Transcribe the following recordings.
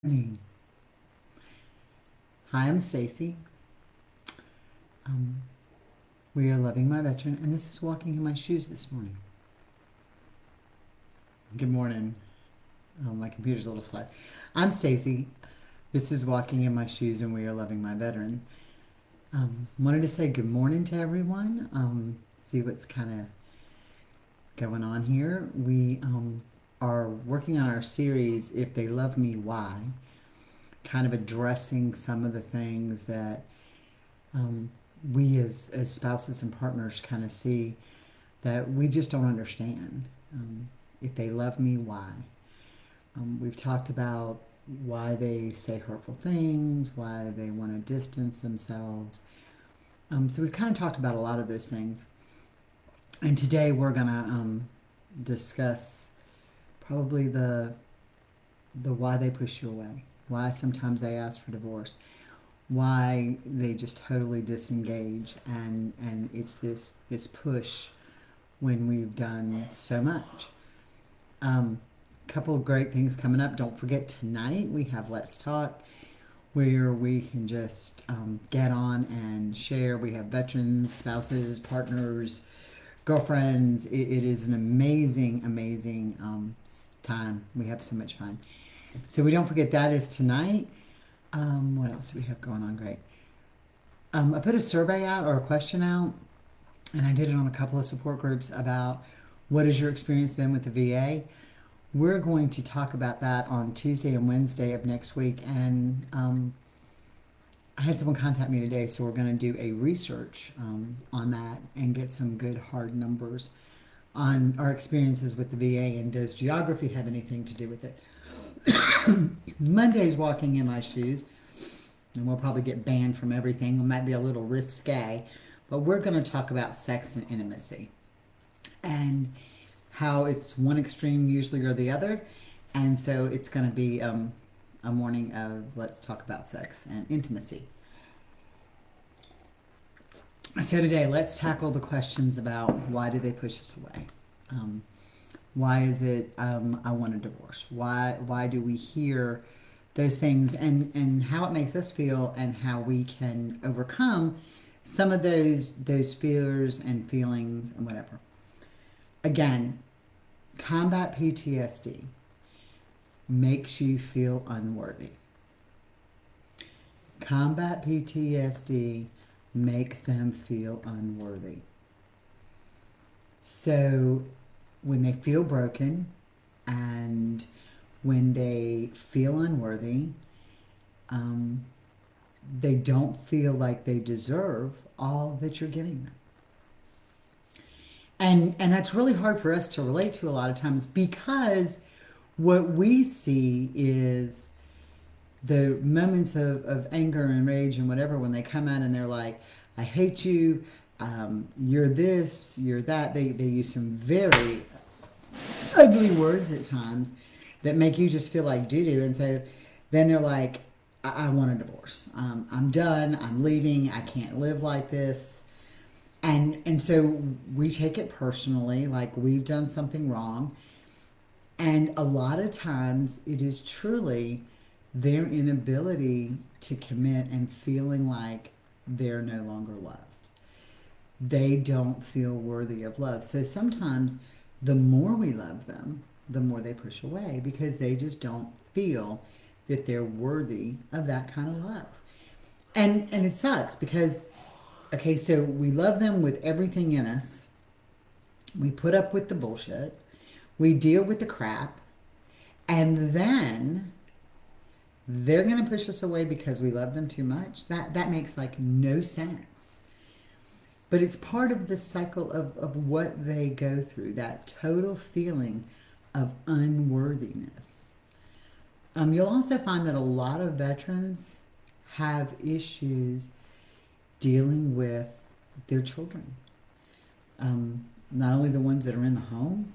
Morning. Hi, I'm Stacy. Um, we are loving my veteran, and this is walking in my shoes this morning. Good morning. My computer's a little slow. I'm Stacy. This is walking in my shoes, and we are loving my veteran. Wanted to say good morning to everyone. See what's kind of going on here. We are working on our series, "If They Love Me, Why?" Kind of addressing some of the things that um, we as spouses and partners kind of see that we just don't understand. If they love me, why? We've talked about why they say hurtful things, why they want to distance themselves. So we've kind of talked about a lot of those things. And today we're going to discuss probably the why they push you away, why sometimes they ask for divorce, why they just totally disengage, and it's this push when we've done so much. Couple of great things coming up. Don't forget tonight we have Let's Talk, where we can just get on and share. We have veterans, spouses, partners, girlfriends. It is an amazing time. We have so much fun. So we don't forget that is tonight. What else do we have going on? Great. I put a survey out or a question out, and I did it on a couple of support groups about what has your experience been with the VA. We're going to talk about that on Tuesday and Wednesday of next week, and I had someone contact me today, so we're going to do a research on that and get some good hard numbers on our experiences with the VA, and does geography have anything to do with it? Monday's walking in my shoes, and we'll probably get banned from everything. It might be a little risque, but we're going to talk about sex and intimacy and how it's one extreme usually or the other. And so it's going to be a morning of let's talk about sex and intimacy. So today, let's tackle the questions about why do they push us away? Why is it I want a divorce? Why do we hear those things, and how it makes us feel, and how we can overcome some of those fears and feelings and whatever. Again, combat PTSD makes you feel unworthy. Combat PTSD makes them feel unworthy. So when they feel broken and when they feel unworthy, they don't feel like they deserve all that you're giving them. And that's really hard for us to relate to a lot of times, because what we see is the moments of anger and rage and whatever, when they come out and they're like, I hate you, you're this, you're that. They use some very ugly words at times that make you just feel like doo-doo. And so then they're like, I want a divorce. I'm done. I'm leaving. I can't live like this. And so we take it personally, like we've done something wrong. And a lot of times it is truly their inability to commit and feeling like they're no longer loved. They don't feel worthy of love. So sometimes the more we love them, the more they push away, because they just don't feel that they're worthy of that kind of love. And it sucks because, okay, so we love them with everything in us. We put up with the bullshit. We deal with the crap. And then they're going to push us away because we love them too much. That makes like no sense. But it's part of the cycle of what they go through, that total feeling of unworthiness. You'll also find that a lot of veterans have issues dealing with their children. Not only the ones that are in the home,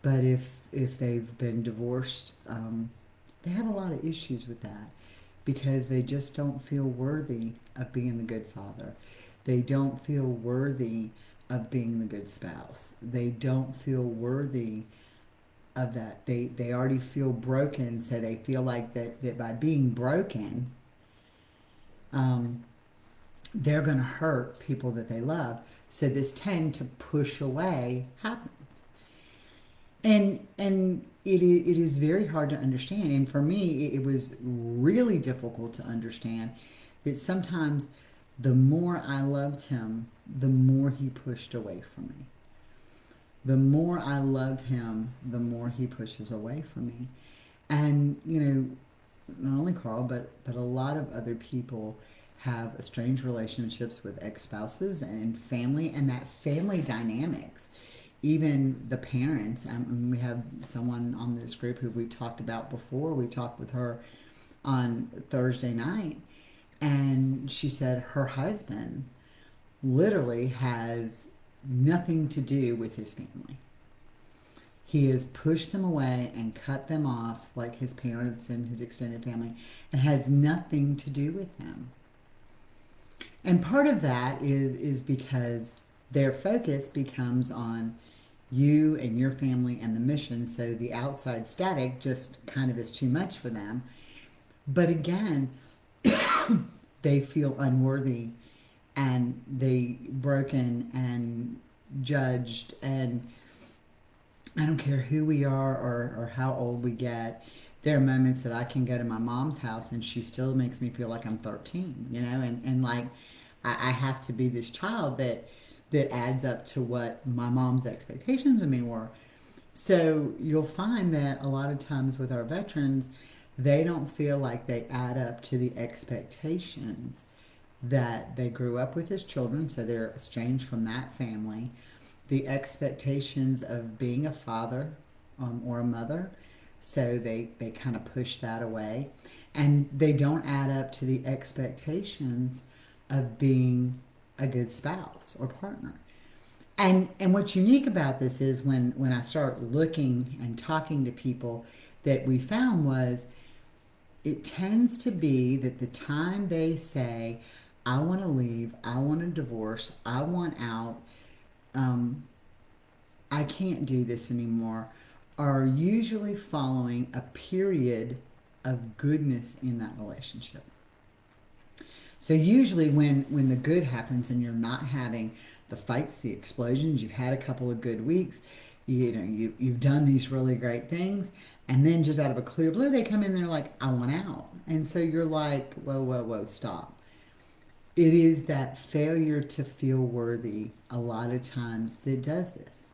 but if they've been divorced, they have a lot of issues with that, because they just don't feel worthy of being the good father. They don't feel worthy of being the good spouse. They don't feel worthy of that. They already feel broken, so they feel like that by being broken, um, they're going to hurt people that they love. So this tend to push away happens. And it is very hard to understand. And for me, it was really difficult to understand that sometimes the more I loved him, the more he pushed away from me. The more I love him, the more he pushes away from me. And, not only Carl, but a lot of other people have estranged relationships with ex-spouses and family, and that family dynamics. Even the parents, we have someone on this group who we talked about before. We talked with her on Thursday night, and she said her husband literally has nothing to do with his family. He has pushed them away and cut them off, like his parents and his extended family, and has nothing to do with them. And part of that is because their focus becomes on you and your family and the mission, so the outside static just kind of is too much for them. But again, they feel unworthy and they broken and judged, and I don't care who we are or how old we get. There are moments that I can go to my mom's house and she still makes me feel like I'm 13, and like I have to be this child that adds up to what my mom's expectations of me were. So you'll find that a lot of times with our veterans, they don't feel like they add up to the expectations that they grew up with as children, so they're estranged from that family. The expectations of being a father or a mother, so they kind of push that away. And they don't add up to the expectations of being a good spouse or partner. And what's unique about this is when I start looking and talking to people, that we found was it tends to be that the time they say, I want to leave, I want a divorce, I want out, um, I can't do this anymore, are usually following a period of goodness in that relationship. So usually when the good happens and you're not having the fights, the explosions, you've had a couple of good weeks, you've done these really great things, and then just out of a clear blue they come in and they're like, I want out. And so you're like, whoa, whoa, whoa, stop. It is that failure to feel worthy a lot of times that does this.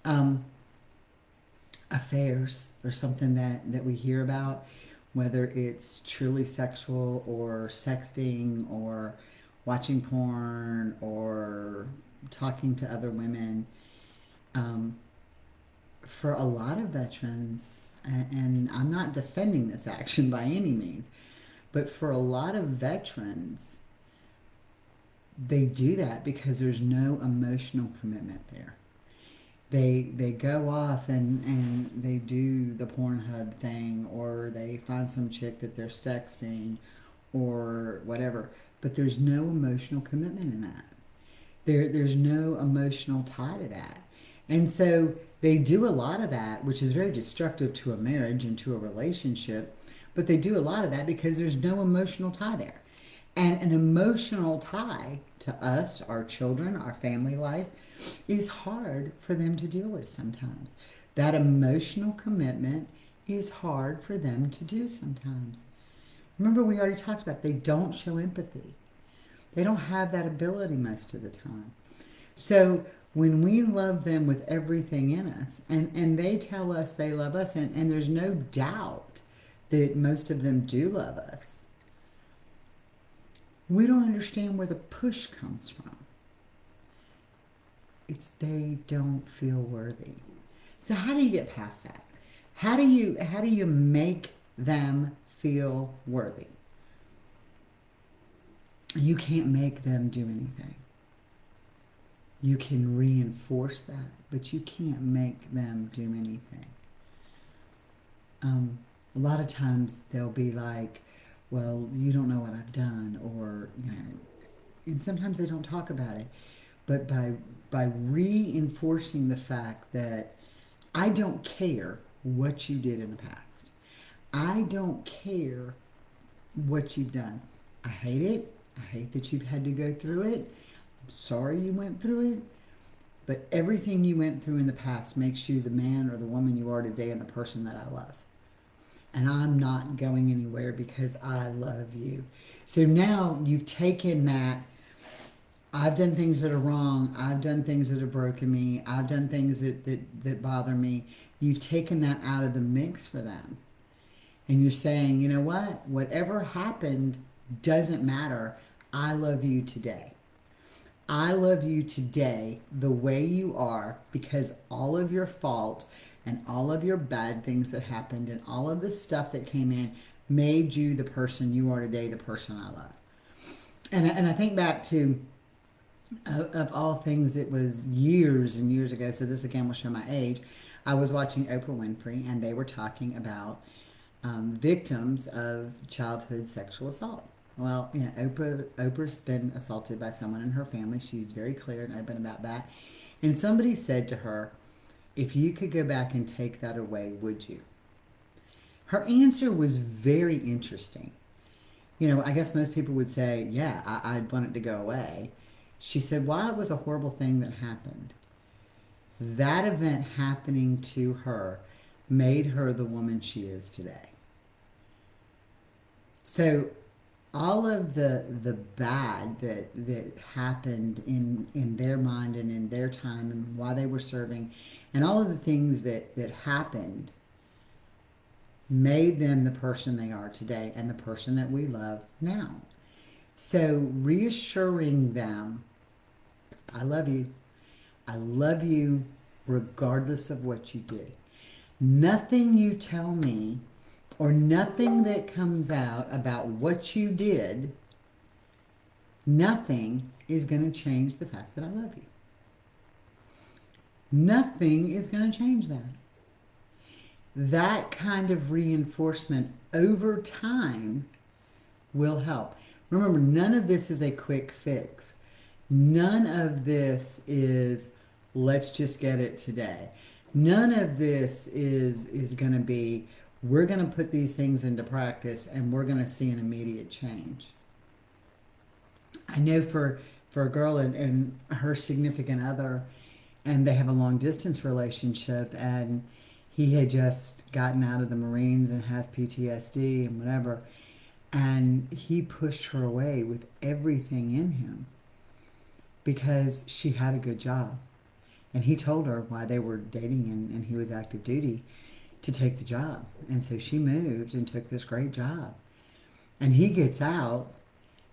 Um, Affairs or something that we hear about, whether it's truly sexual or sexting or watching porn or talking to other women. Um, for a lot of veterans, and I'm not defending this action by any means, but for a lot of veterans, they do that because there's no emotional commitment there. They go off and they do the Pornhub thing, or they find some chick that they're sexting or whatever, but there's no emotional commitment in that. There's no emotional tie to that. And so they do a lot of that, which is very destructive to a marriage and to a relationship, but they do a lot of that because there's no emotional tie there. And an emotional tie to us, our children, our family life, is hard for them to deal with sometimes. That emotional commitment is hard for them to do sometimes. Remember, we already talked about they don't show empathy. They don't have that ability most of the time. So when we love them with everything in us, and they tell us they love us, and there's no doubt that most of them do love us, we don't understand where the push comes from. It's they don't feel worthy. So how do you get past that? How do you make them feel worthy? You can't make them do anything. You can reinforce that, but you can't make them do anything. A lot of times they'll be like, well, you don't know what I've done, or, and sometimes they don't talk about it. But by reinforcing the fact that I don't care what you did in the past. I don't care what you've done. I hate it. I hate that you've had to go through it. I'm sorry you went through it. But everything you went through in the past makes you the man or the woman you are today and the person that I love. And I'm not going anywhere because I love you. So now you've taken that. I've done things that are wrong. I've done things that have broken me. I've done things that bother me. You've taken that out of the mix for them. And you're saying, you know what? Whatever happened doesn't matter. I love you today. I love you today the way you are because all of your faults and all of your bad things that happened and all of the stuff that came in made you the person you are today, the person I love. And I think back to, of all things, it was years and years ago, so this again will show my age. I was watching Oprah Winfrey and they were talking about victims of childhood sexual assault. Well, you know, Oprah's been assaulted by someone in her family. She's very clear and open about that. And somebody said to her, if you could go back and take that away, would you? Her answer was very interesting. You know, I guess most people would say, yeah, I'd want it to go away. She said, while it was a horrible thing that happened, that event happening to her made her the woman she is today. So all of the bad that happened in their mind and in their time and while they were serving and all of the things that happened made them the person they are today and the person that we love now. So reassuring them, I love you. I love you regardless of what you did. Nothing you tell me or nothing that comes out about what you did, nothing is going to change the fact that I love you. Nothing is going to change that. That kind of reinforcement over time will help. Remember, none of this is a quick fix. None of this is, let's just get it today. None of this is going to be, we're going to put these things into practice and we're going to see an immediate change. I know for a girl and her significant other, and they have a long distance relationship, and he had just gotten out of the Marines and has PTSD and whatever, and he pushed her away with everything in him because she had a good job. And he told her why they were dating and he was active duty to take the job. And so she moved and took this great job. And he gets out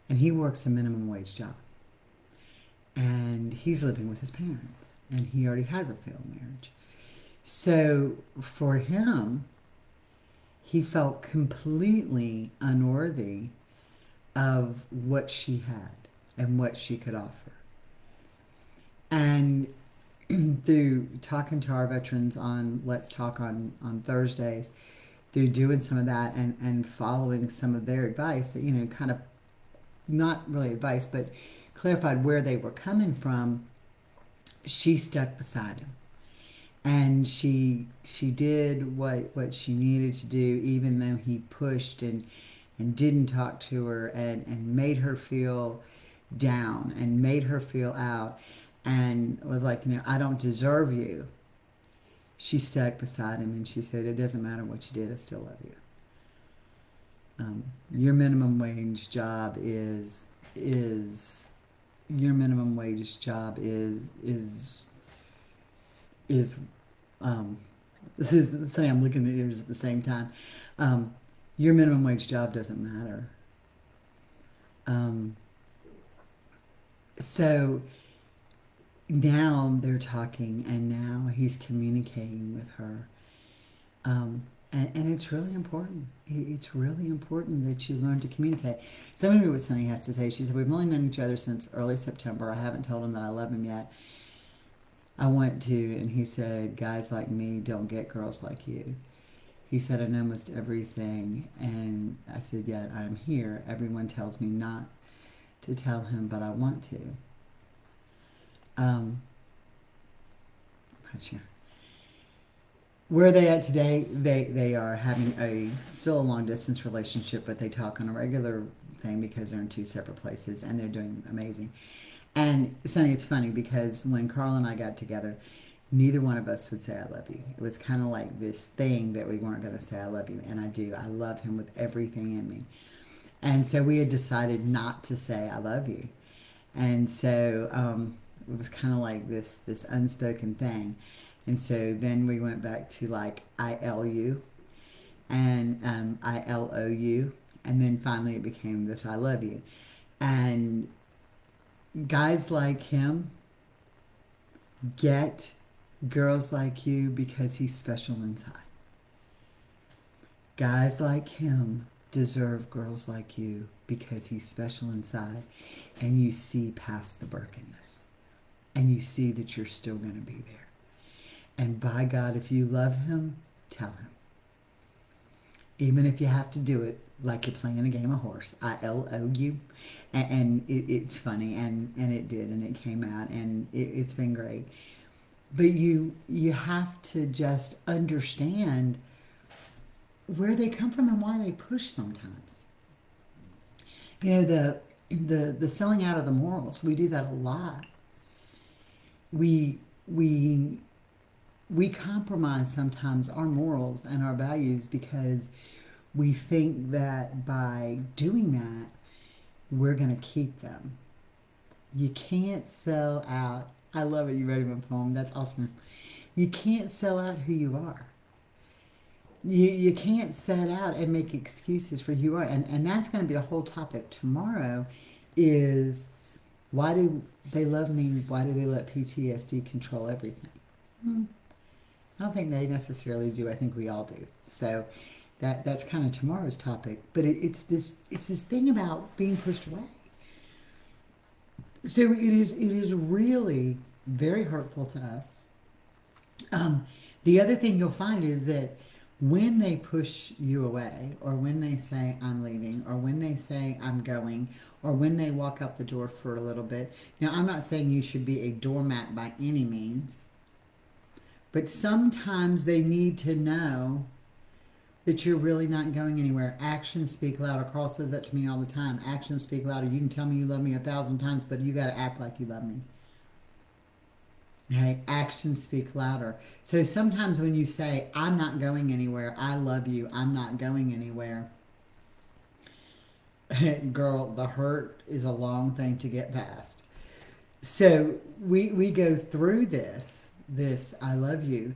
and he works a minimum wage job. And he's living with his parents. And he already has a failed marriage. So for him, he felt completely unworthy of what she had and what she could offer. And through talking to our veterans on Let's Talk on Thursdays, through doing some of that and following some of their advice that, you know, kind of not really advice, but clarified where they were coming from, she stuck beside him. And she did what she needed to do, even though he pushed and didn't talk to her and made her feel down and made her feel out and was like, you know, I don't deserve you. She stuck beside him and she said, it doesn't matter what you did, I still love you. Your minimum wage job is your minimum wage job is this is saying I'm looking at yours at the same time. Your minimum wage job doesn't matter. So now they're talking and now he's communicating with her. And it's really important. It's really important that you learn to communicate. So let me read what Sunny has to say. She said, we've only known each other since early September. I haven't told him that I love him yet. I want to, and he said, guys like me don't get girls like you. He said, I know almost everything. And I said, yet I'm here. Everyone tells me not to tell him, but I want to. I'm not sure. Where are they at today? They are having a still a long distance relationship, but they talk on a regular thing because they're in two separate places and they're doing amazing. And Sonny, it's funny because when Carl and I got together, neither one of us would say I love you. It was kind of like this thing that we weren't going to say I love you, and I do. I love him with everything in me. And so we had decided not to say I love you. And so it was kind of like this unspoken thing. And so then we went back to like ILU and ILOU, and then finally it became this I love you. And guys like him get girls like you because he's special inside. Guys like him deserve girls like you because he's special inside and you see past the brokenness and you see that you're still going to be there. And by God, if you love him, tell him. Even if you have to do it like you're playing a game of horse, ILOU. And it's funny, and it did, and it came out, and it's been great. But you have to just understand where they come from and why they push sometimes. You know, the selling out of the morals, we do that a lot. We we we compromise sometimes our morals and our values because we think that by doing that we're going to keep them. You can't sell out. I love it. You read my poem. That's awesome. You can't sell out who you are. You can't set out and make excuses for who you are. And that's going to be a whole topic tomorrow is why do they love me? Why do they let PTSD control everything? I don't think they necessarily do. I think we all do. So that's kind of tomorrow's topic. But it's this thing about being pushed away. So it is really very hurtful to us. The other thing you'll find is that when they push you away, or when they say I'm leaving, or when they say I'm going, or when they walk out the door for a little bit. Now, I'm not saying you should be a doormat by any means, but sometimes they need to know that you're really not going anywhere. Actions speak louder. Carl says that to me all the time. Actions speak louder. You can tell me you love me 1,000 times, but you got to act like you love me. Okay, actions speak louder. So sometimes when you say, I'm not going anywhere, I love you, I'm not going anywhere, girl, the hurt is a long thing to get past. So we go through this I love you,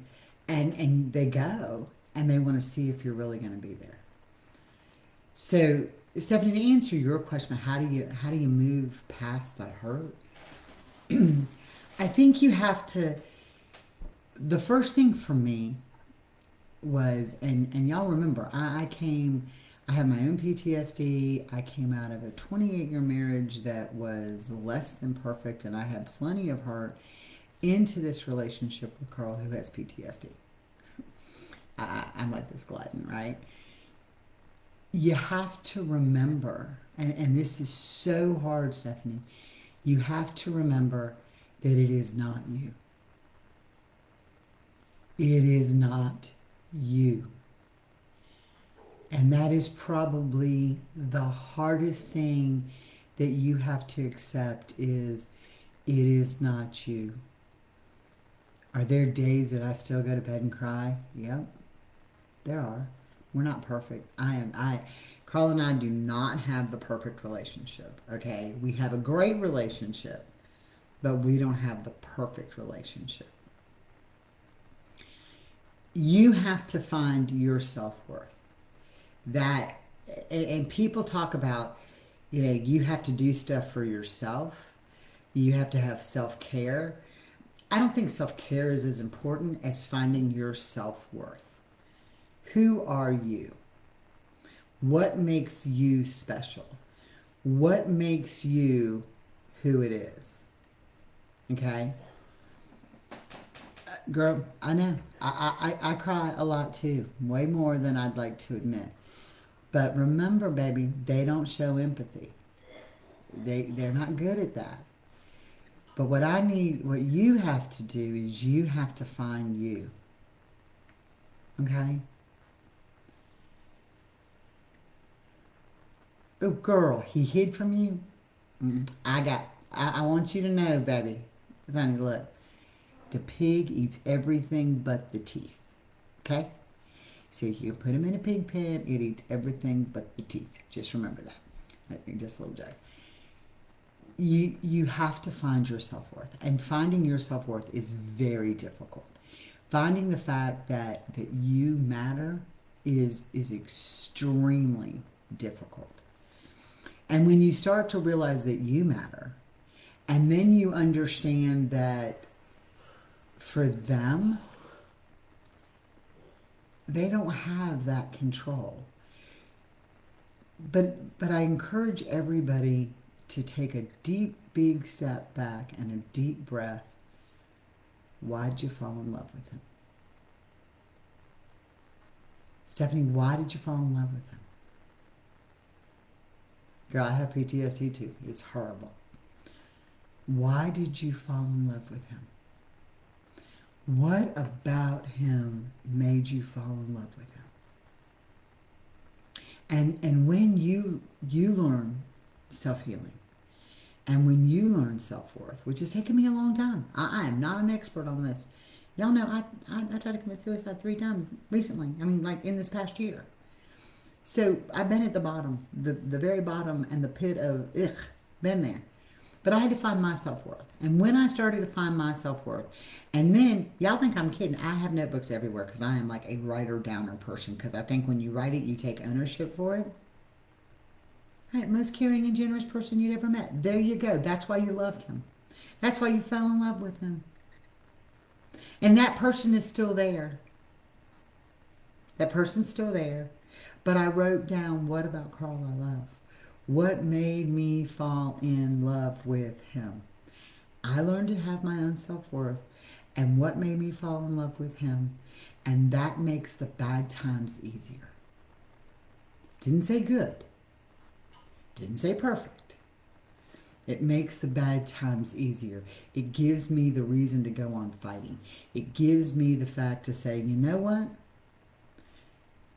and they go, and they want to see if you're really going to be there. So Stephanie, to answer your question, how do you move past that hurt? I think you have to. The first thing for me was, and y'all remember, I had my own PTSD. I came out of a 28-year marriage that was less than perfect, and I had plenty of hurt into this relationship with Carl who has PTSD. I'm like this glutton, right? You have to remember, and this is so hard, Stephanie, you have to remember that it is not you. It is not you. And that is probably the hardest thing that you have to accept is it is not you. Are there days that I still go to bed and cry? Yep, there are. We're not perfect. Carl and I do not have the perfect relationship, okay? We have a great relationship, but we don't have the perfect relationship. You have to find your self-worth. And people talk about, you have to do stuff for yourself. You have to have self-care. I don't think self-care is as important as finding your self-worth. Who are you? What makes you special? What makes you who it is? Okay? Girl, I know. I cry a lot too. Way more than I'd like to admit. But remember, baby, they don't show empathy. They're not good at that. But what you have to do is you have to find you. Okay? Oh, girl, he hid from you? I want you to know, baby. Sonny, look. The pig eats everything but the teeth. Okay? So you put him in a pig pen, it eats everything but the teeth. Just remember that. Just a little joke. You have to find your self-worth, and finding your self-worth is very difficult. Finding the fact that you matter is extremely difficult. And when you start to realize that you matter, and then you understand that for them, they don't have that control. But I encourage everybody to take a deep, big step back and a deep breath. Why'd you fall in love with him? Stephanie, why did you fall in love with him? Girl, I have PTSD too. It's horrible. Why did you fall in love with him? What about him made you fall in love with him? And when you learn self-healing, and when you learn self-worth, which has taken me a long time. I am not an expert on this. Y'all know I tried to commit suicide 3 times recently. I mean, like in this past year. So I've been at the bottom, the very bottom, and the pit of, been there. But I had to find my self-worth. And when I started to find my self-worth, and then, y'all think I'm kidding, I have notebooks everywhere because I am like a writer-downer person, because I think when you write it, you take ownership for it. Right, most caring and generous person you'd ever met. There you go. That's why you loved him. That's why you fell in love with him. And that person is still there. That person's still there. But I wrote down, what about Carl I love? What made me fall in love with him? I learned to have my own self-worth. And what made me fall in love with him? And that makes the bad times easier. Didn't say good. Didn't say perfect. It makes the bad times easier. It gives me the reason to go on fighting. It gives me the fact to say, you know what?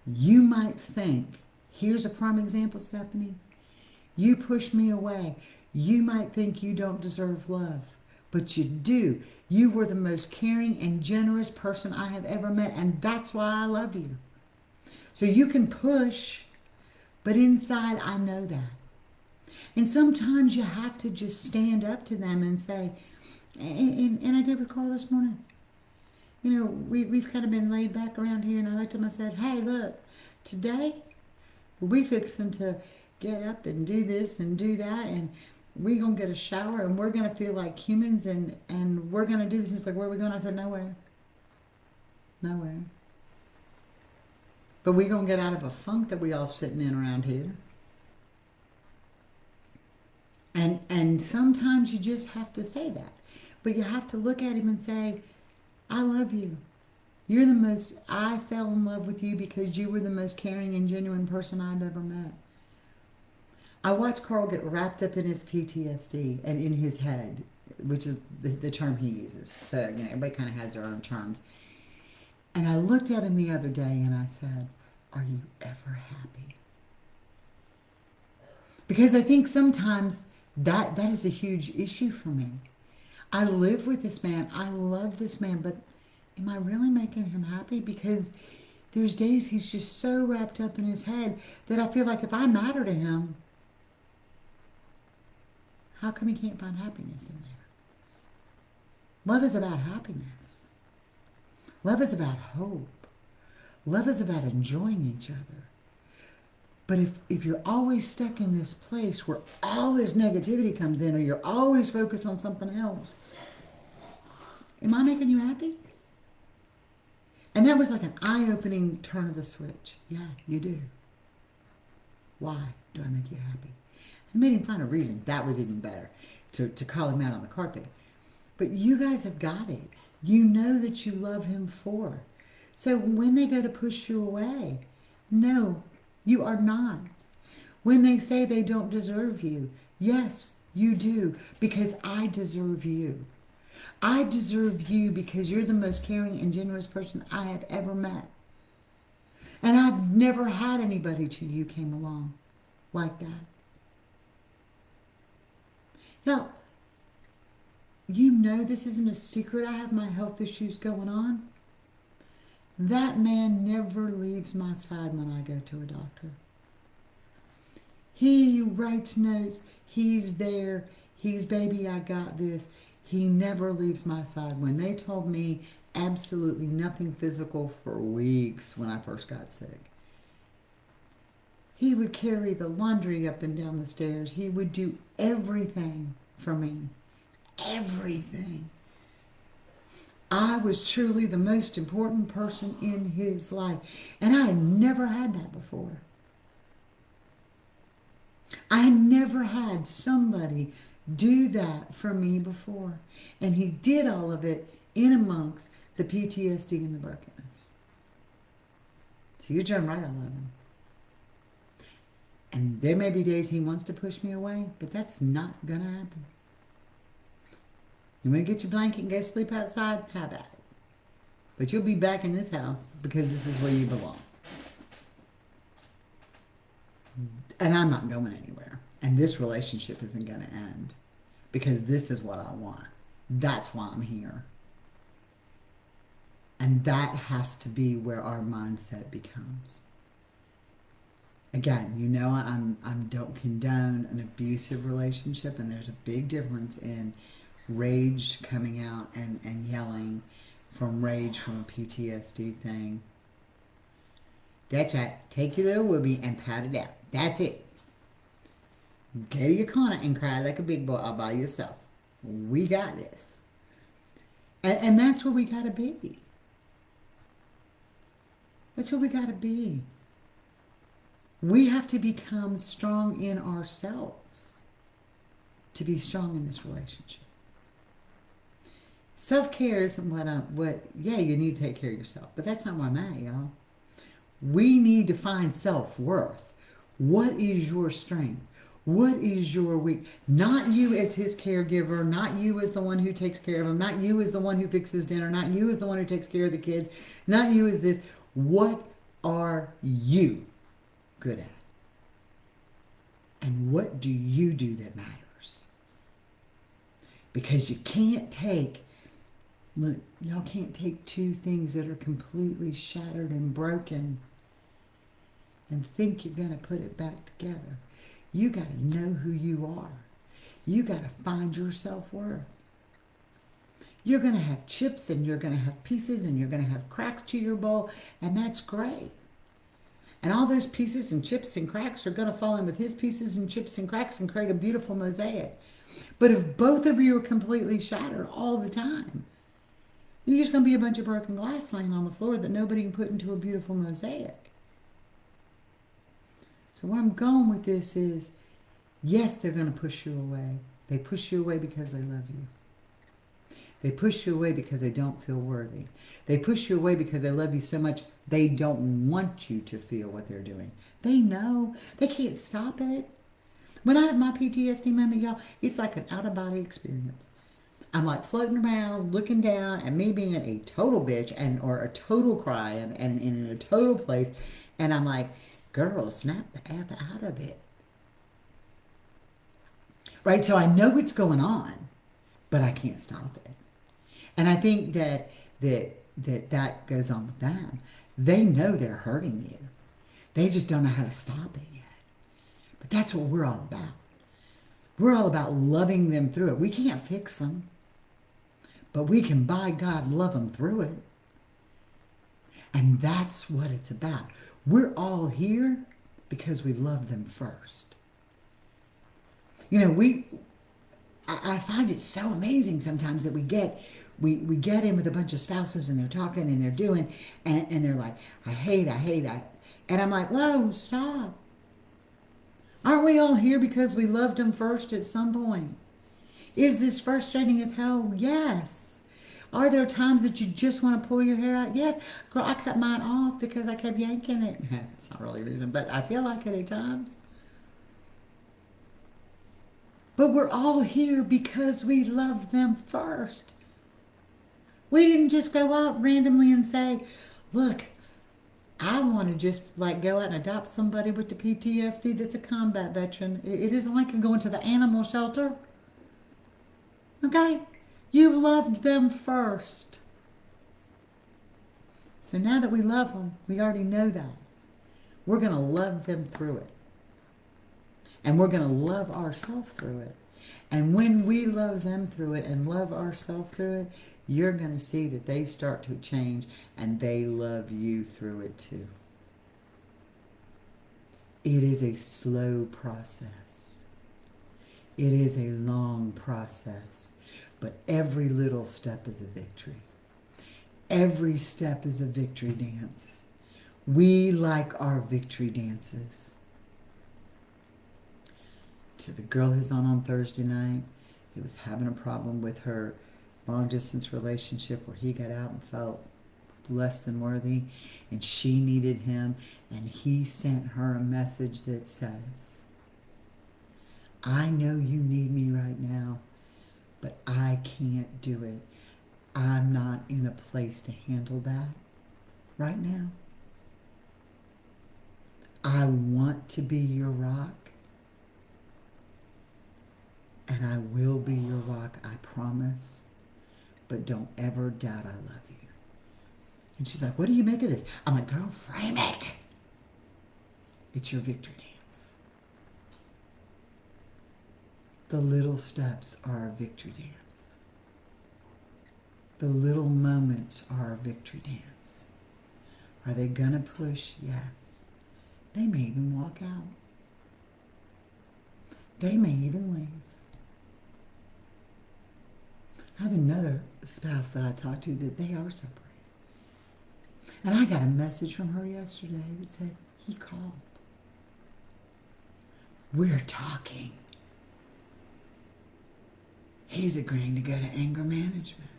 You might think, here's a prime example, Stephanie. You pushed me away. You might think you don't deserve love, but you do. You were the most caring and generous person I have ever met, and that's why I love you. So you can push, but inside I know that. And sometimes you have to just stand up to them and say, and I did with Carl this morning. You know, we've kind of been laid back around here, and I looked at him and said, hey, look, today we fixing to get up and do this and do that, and we're going to get a shower, and we're going to feel like humans, and we're going to do this. And he's like, where are we going? I said, nowhere. Nowhere. But we're going to get out of a funk that we all sitting in around here. And sometimes you just have to say that. But you have to look at him and say, I love you. You're the most, I fell in love with you because you were the most caring and genuine person I've ever met. I watched Carl get wrapped up in his PTSD and in his head, which is the term he uses. So, you know, everybody kind of has their own terms. And I looked at him the other day and I said, are you ever happy? Because I think sometimes that is a huge issue for me. I live with this man. I love this man, but am I really making him happy? Because there's days he's just so wrapped up in his head that I feel like if I matter to him, how come he can't find happiness in there? Love is about happiness. Love is about hope. Love is about enjoying each other. But if you're always stuck in this place where all this negativity comes in, or you're always focused on something else, am I making you happy? And that was like an eye-opening turn of the switch. Yeah, you do. Why do I make you happy? I made him find a reason. That was even better, to call him out on the carpet. But you guys have got it. You know that you love him for. So when they go to push you away, no, you are not. When they say they don't deserve you, yes, you do, because I deserve you. I deserve you because you're the most caring and generous person I have ever met. And I've never had anybody till you came along like that. Now, you know this isn't a secret. I have my health issues going on. That man never leaves my side when I go to a doctor. He writes notes. He's there. He's, baby, I got this. He never leaves my side. When they told me absolutely nothing physical for weeks when I first got sick, he would carry the laundry up and down the stairs. He would do everything for me. Everything. I was truly the most important person in his life. And I had never had that before. I had never had somebody do that for me before. And he did all of it in amongst the PTSD and the brokenness. So you're doing right, I love him. And there may be days he wants to push me away, but that's not going to happen. You want to get your blanket and go sleep outside? Have at it. But you'll be back in this house because this is where you belong. And I'm not going anywhere. And this relationship isn't going to end because this is what I want. That's why I'm here. And that has to be where our mindset becomes. Again, you know, I don't condone an abusive relationship, and there's a big difference in rage coming out and yelling from rage from a PTSD thing. That's right. Take your little whoopee and pat it out. That's it. Go to your corner and cry like a big boy all by yourself. We got this. And that's where we got to be. That's where we got to be. We have to become strong in ourselves to be strong in this relationship. Self-care isn't yeah, you need to take care of yourself. But that's not where I'm at, y'all. We need to find self-worth. What is your strength? What is your weak? Not you as his caregiver, not you as the one who takes care of him, not you as the one who fixes dinner, not you as the one who takes care of the kids, not you as this. What are you good at? And what do you do that matters? Because you can't take, look, y'all can't take two things that are completely shattered and broken and think you're going to put it back together. You got to know who you are. You got to find your self-worth. You're going to have chips and you're going to have pieces and you're going to have cracks to your bowl, and that's great. And all those pieces and chips and cracks are going to fall in with his pieces and chips and cracks and create a beautiful mosaic. But if both of you are completely shattered all the time, you're just going to be a bunch of broken glass laying on the floor that nobody can put into a beautiful mosaic. So where I'm going with this is, yes, they're going to push you away. They push you away because they love you. They push you away because they don't feel worthy. They push you away because they love you so much they don't want you to feel what they're doing. They know. They can't stop it. When I have my PTSD moment, y'all, it's like an out-of-body experience. I'm like floating around, looking down, and me being a total bitch or a total cry and in a total place. And I'm like, girl, snap the F out of it. Right? So I know what's going on, but I can't stop it. And I think that goes on with them. They know they're hurting you. They just don't know how to stop it yet. But that's what we're all about. We're all about loving them through it. We can't fix them, but we can, by God, love them through it. And that's what it's about. We're all here because we love them first. You know, I find it so amazing sometimes that we get in with a bunch of spouses and they're talking and they're doing, and they're like, I hate. And I'm like, whoa, stop. Aren't we all here because we loved them first at some point? Is this frustrating as hell? Yes. Are there times that you just want to pull your hair out? Yes. Girl, I cut mine off because I kept yanking it. It's not really a reason, but I feel like it at times. But we're all here because we love them first. We didn't just go out randomly and say, look, I want to just like go out and adopt somebody with the PTSD that's a combat veteran. It isn't like going to the animal shelter. Okay? You loved them first. So now that we love them, we already know that. We're going to love them through it. And we're going to love ourselves through it. And when we love them through it and love ourselves through it, you're going to see that they start to change and they love you through it too. It is a slow process. It is a long process. But every little step is a victory. Every step is a victory dance. We like our victory dances. To the girl who's on Thursday night, who was having a problem with her long distance relationship where he got out and felt less than worthy and she needed him, and he sent her a message that says, I know you need me right now, but I can't do it. I'm not in a place to handle that right now. I want to be your rock, and I will be your rock, I promise, but don't ever doubt I love you. And she's like, what do you make of this? I'm like, girl, frame it. It's your victory dance. The little steps are a victory dance. The little moments are a victory dance. Are they going to push? Yes. They may even walk out. They may even leave. I have another spouse that I talked to that they are separated. And I got a message from her yesterday that said, he called. We're talking. He's agreeing to go to anger management.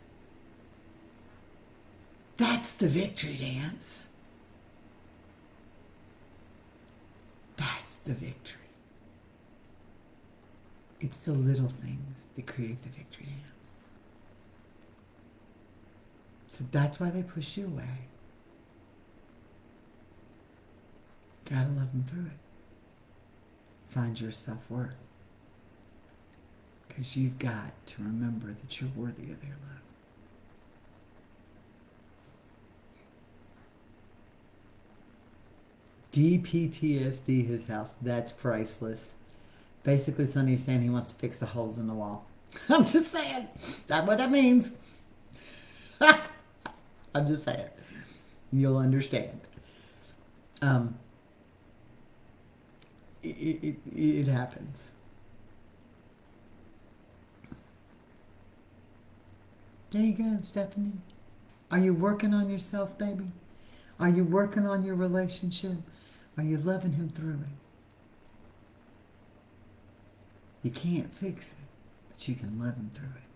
That's the victory dance. That's the victory. It's the little things that create the victory dance. So that's why they push you away. Gotta love them through it. Find your self-worth. Because you've got to remember that you're worthy of their love. DPTSD his house. That's priceless. Basically, Sonny's saying he wants to fix the holes in the wall. I'm just saying. That's what that means. I'm just saying. You'll understand. It happens. There you go, Stephanie. Are you working on yourself, baby? Are you working on your relationship? Are you loving him through it? You can't fix it, but you can love him through it.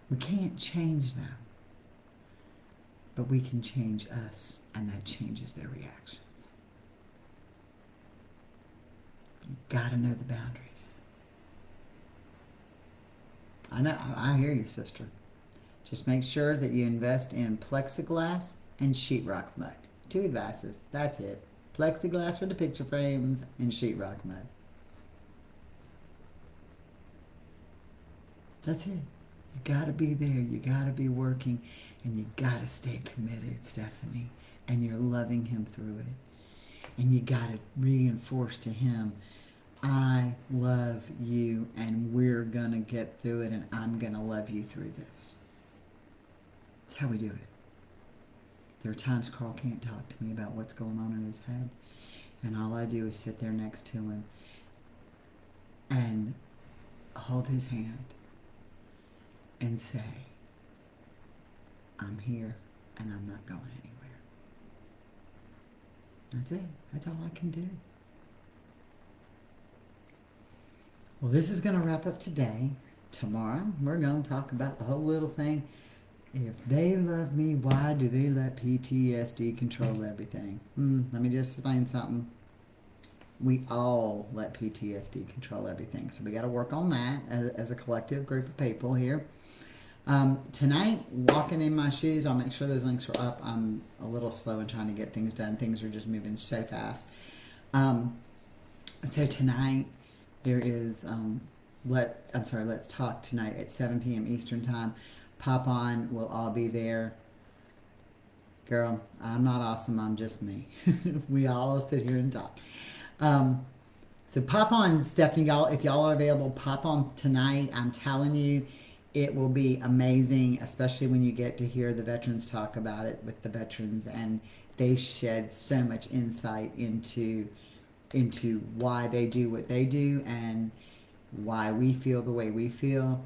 We can't change them, but we can change us, and that changes their reactions. You gotta know the boundaries. I know, I hear you, sister. Just make sure that you invest in plexiglass and sheetrock mud. 2 advices. That's it. Plexiglass for the picture frames and sheetrock mud. That's it. You gotta be there. You gotta be working, and you gotta stay committed, Stephanie. And you're loving him through it. And you gotta reinforce to him, I love you, and we're gonna get through it, and I'm gonna love you through this. That's how we do it. There are times Carl can't talk to me about what's going on in his head, and all I do is sit there next to him and hold his hand and say, I'm here and I'm not going anywhere. That's it. That's all I can do. Well, this is going to wrap up today. Tomorrow, we're going to talk about the whole little thing. If they love me, why do they let PTSD control everything? Let me just explain something. We all let PTSD control everything. So we got to work on that as a collective group of people here. Tonight, walking in my shoes, I'll make sure those links are up. I'm a little slow in trying to get things done. Things are just moving so fast. Um, so tonight, there is, let's talk tonight at 7 p.m. Eastern time. Pop on, we'll all be there. Girl, I'm not awesome, I'm just me. We all sit here and talk. Um, so pop on, Stephanie, y'all. If y'all are available, pop on tonight. I'm telling you, it will be amazing, especially when you get to hear the veterans talk about it with the veterans, and they shed so much insight into why they do what they do and why we feel the way we feel,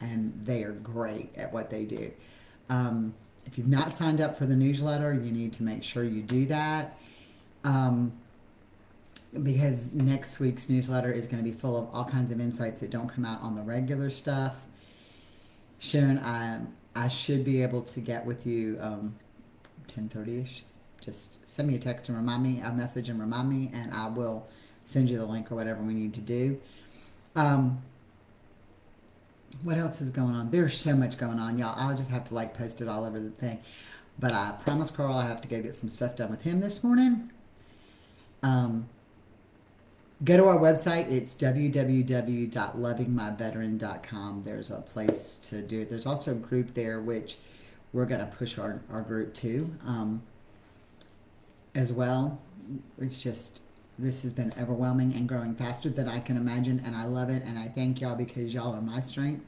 and they are great at what they do. If you've not signed up for the newsletter, you need to make sure you do that. Because next week's newsletter is going to be full of all kinds of insights that don't come out on the regular stuff. Sharon, I should be able to get with you 10:30ish. Just send me a text and remind me, a message and remind me, and I will send you the link or whatever we need to do. What else is going on? There's so much going on, y'all. I'll just have to post it all over the thing. But I promised Carl I have to go get some stuff done with him this morning. Go to our website. It's www.lovingmyveteran.com. There's a place to do it. There's also a group there, which we're going to push our group to as well. It's just, this has been overwhelming and growing faster than I can imagine, and I love it, and I thank y'all because y'all are my strength.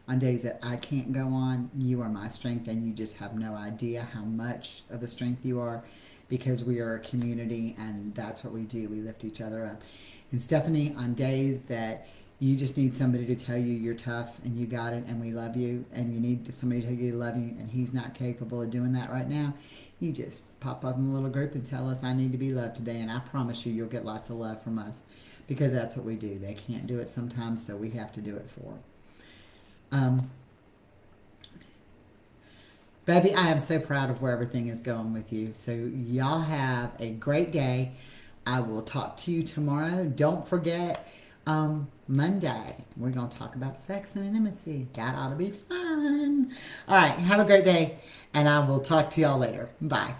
On days that I can't go on, you are my strength, and you just have no idea how much of a strength you are, because we are a community, and that's what we do. We lift each other up. And Stephanie, on days that you just need somebody to tell you you're tough and you got it and we love you, and you need somebody to tell you they love you and he's not capable of doing that right now, you just pop up in a little group and tell us, I need to be loved today, and I promise you you'll get lots of love from us, because that's what we do. They can't do it sometimes, so we have to do it for them. Baby, I am so proud of where everything is going with you. So y'all have a great day. I will talk to you tomorrow. Don't forget, Monday, we're going to talk about sex and intimacy. That ought to be fun. All right, have a great day, and I will talk to y'all later. Bye.